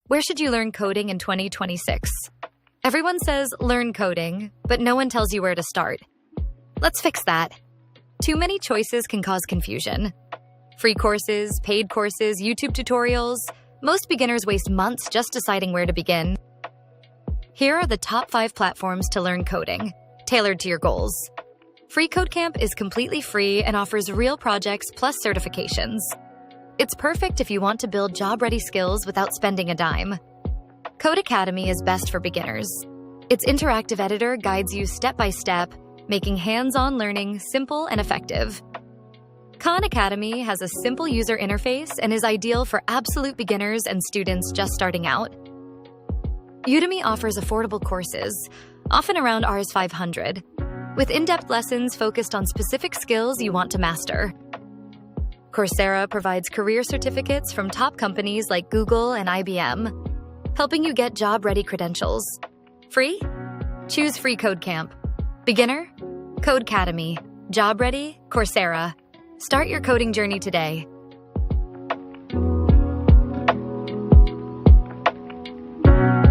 Where should you learn coding in 2026? Everyone says learn coding, but no one tells you where to start. Let's fix that. Too many choices can cause confusion. Free courses, paid courses, YouTube tutorials. Most beginners waste months just deciding where to begin. Here are the top 5 platforms to learn coding, tailored to your goals. freeCodeCamp is completely free and offers real projects plus certifications. It's perfect if you want to build job-ready skills without spending a dime. Codecademy is best for beginners. Its interactive editor guides you step by step, making hands-on learning simple and effective. Khan Academy has a simple user interface and is ideal for absolute beginners and students just starting out. Udemy offers affordable courses, often around Rs 500, with in-depth lessons focused on specific skills you want to master. Coursera provides career certificates from top companies like Google and IBM, helping you get job-ready credentials. Free? Choose freeCodeCamp. Beginner? Codecademy. Job-ready? Coursera. Start your coding journey today.